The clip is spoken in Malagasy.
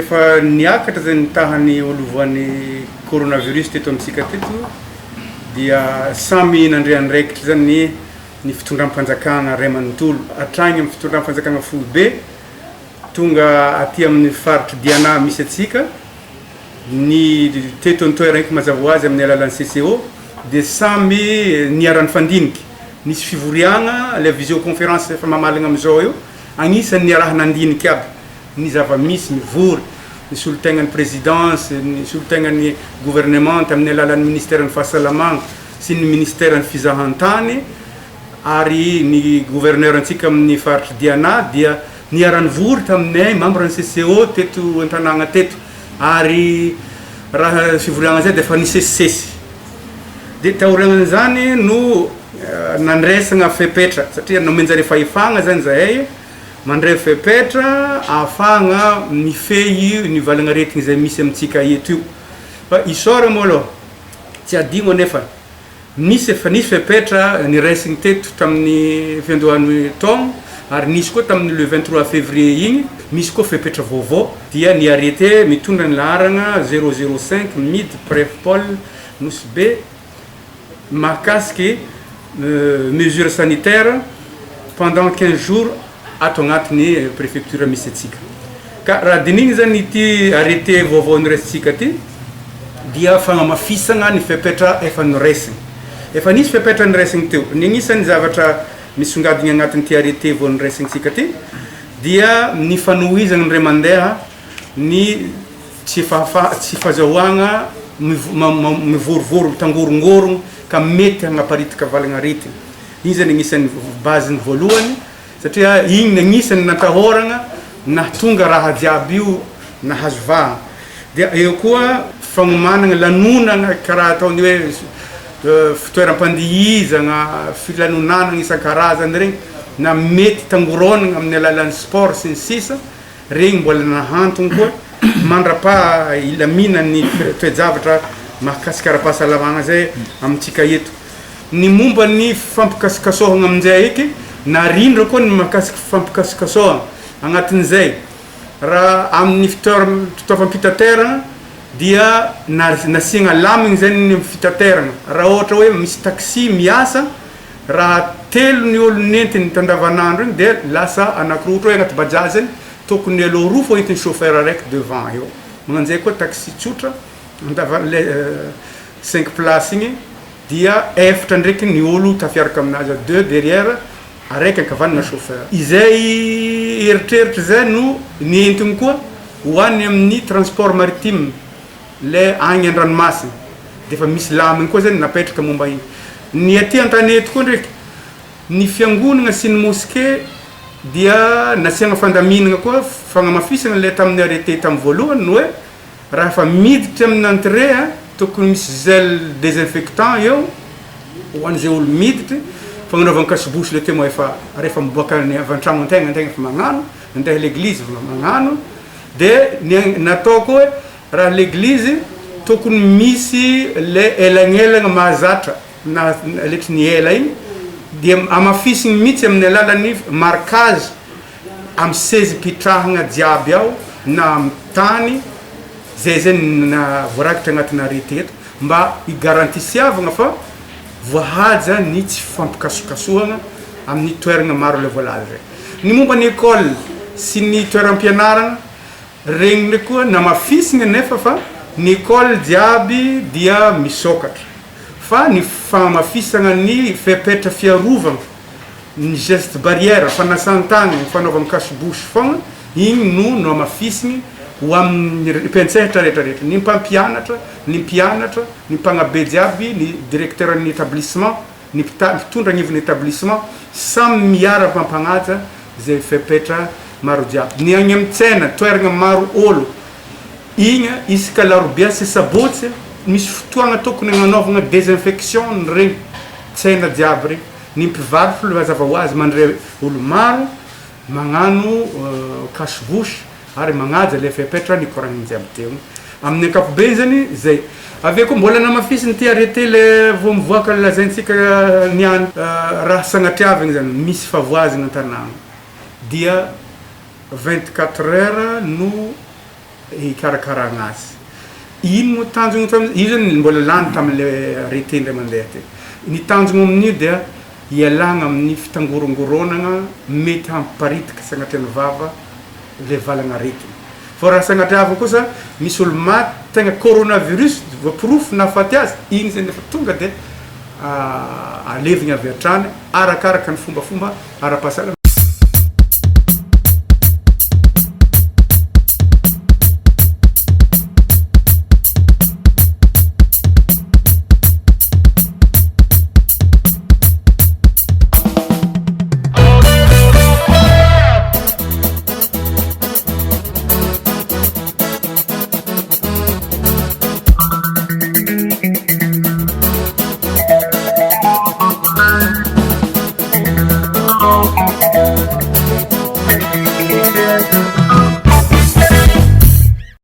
rehefa niakatra zay nitahany olovoan'ny coronavirus teto amitsika teto dia samy nandreandraikitra zany ny fitondram-panjakana Ray Manontolo atragny amin'ny fitondram-panjakana Foibe tonga aty amin'ny faritry Diana misy atsika ny teto nitoerana eky mazava ho azy amin'ny alalan'ny CCO dia samy niarany fandiniky nisy fivoriagna la visioconférence efa mamalagna amizao eo agnisan'ny raha nandiniky aby ny zava-misy mivory ny solotegnan'ny présidence ny solotegnan'ny gouvernement amin'ny alalan'ny ministèren'ny fahasalamagna sy ny ministèren'ny fizahantany ary ny gouverneur antsika amin'ny faritry Diana dia niarany vory taminay membre ny CCO teto an-tanàgna teto ary raha fivoriagna zay dia efa nisesisesy dia taoriagnan'izany no nandresagna fepetra satria nomenjare fahefagna zany zahay mandray fepetra ahafahagna mifehy ny valagnaretigny zay misy amitsika eto io fa isôra moa aloha tsy adigno anefa nisy fepetra niresigny teto tamin'ny fiandohan'ny taogno ary nisy koa tamin'ny le 23 février igny misy koa fepetra vaovao dia niarrêté mitondra ny laharagna 005 mid préf Paul Nosbe mahakasiky mesure sanitaire pendant 15 jours ato agnatin'ny préfecture misy atsika ka raha dinigny zany ity arrêté vaovao niresitsika ty dia fagnamafisagna ny fepetra efa niresigny efa nisy fepetra niresigny teo ny agnisan'ny zavatra misongadiny agnatin'ity arrêté vao niresignytsika ty dia ny fanohizagna ny ray mandeha ny tsy fahazahoagna mivorivory mitangorongorogno ka mety hagnaparitaka valagnaretigny igny zany agnisan'ny baziny voalohany satria igny agnisan'ny natahoragna nahatonga raha jiaby io nahazovagna dia eo koa fagnomanagna lanonagna karaha ataony hoe fitoeram-pandihizagna filanonanagna isan-karazany regny na mety tangoronagna amin'ny alalan'ny sport sy ny sisa regny mbola nahantony koa mandrapa ilaminany toejavatra mahakasika ara-pahasalamagna zay amitsika eto ny momba ny fampikasokasohagna amin'izay eky narindra koa ny mahakasiky fampikasokasohagna agnatin'izay raha amin'ny fitaovam-pitateragna dia nasiagna lamigny zay ny fitateragna raha ohatra hoe misy taxi miasa raha telo ny olo nentiny tandavanandro igny dia lasa anakiroa ohatra hoe agnaty bajaj any tokony aloha roa fo entiny chauffeur araiky devant eo magnan'izay koa taxi tsotra le 5 place igny dia efatra ndraiky ny olo tafiaraka aminazy 2 derrière araiky ankavanana chauffeur izay eritreritry zay no nientiny koa hoany amin'ny transport maritime le agny an-dranomasina dia efa misy laminy koa zany napetraka momba igny ny aty an-tanety koa ndraiky ny fiangonagna sy ny mosquée dia nasiagna fandaminagna koa fagnamafisagna le tamin'ny arrêté tamin'ny voalohany no hoe raha fa miditra amin'ny entrée tokony misy gel désinfectant eo ho an'izay olo miditra fagnanaovana kasibosy le temo efa rehefa miboaka ny avy an-tragno antegna efa magnano andeha l'église magnano dia natao koa hoe raha l'église tokony misy le elagnelagna mahazatra na letry ny ela igny dia amafisigny mihitsy amin'ny alalan'ny marquage amin'ny sezy pitrahagna jiaby ao na amin'ny tany zay zany na voarakitra agnatin'ny arrêté eto mba higarantisiavagna fa voahaja ny tsy fampikasokasohagna amin'ny toeragna maro le voalaza zay ny momba ny école sy ny toeram-pianaragna regny ndraiky koa namafisigna nefa fa ny école jiaby dia misokatra fa ny fagnamafisagna ny fepetra fiarovagna ny geste barrière fanasantagna ny fanaovagna kasibosy fogna igny no amafisigny ho amin'ny mpiantsehatra rehetrarehetra ny mpampianatra ny mpianatra ny mpagnabe jiaby ny directeur ny établissement ny mpitondra agnivon'ny établissement samy miara-mampagnaja zay fepetra maro jiaby ny agny amin'ny tsena toeragna maro olo igny isaka larobia sy sabotsy misy fotoagna tokony agnanaovagna désinfection regny tsena jiaby regny ny mpivarotra mazava ho azy mandray olo maro magnano kasibosy ary magnaja le fepetra ny koragny jiaby teo amin'ny ankapobeny zany zay aveo koa mbola namafisiny ty arrêté le vao mivoaka lazaintsika niany raha sagnatriavagna zany misy favoazana an-tanàgna dia 24 heures no hikarakarana azy. Ino moa tanjony io zany mbola lany tamin'le arrêté-ndray mandeha ty. Ny tanjony amin'io dia ialagna amin'ny fitangorongoronagna mety hamparitika sagnatria ny vava le valagna aretigny. Fa raha sagnatria hafa kosa misy olo maty tegna coronavirus voaporofo nahafaty azy, igny zany efa tonga dia alevigny avy hatrany arakaraka ny fombafomba ara-pahasalama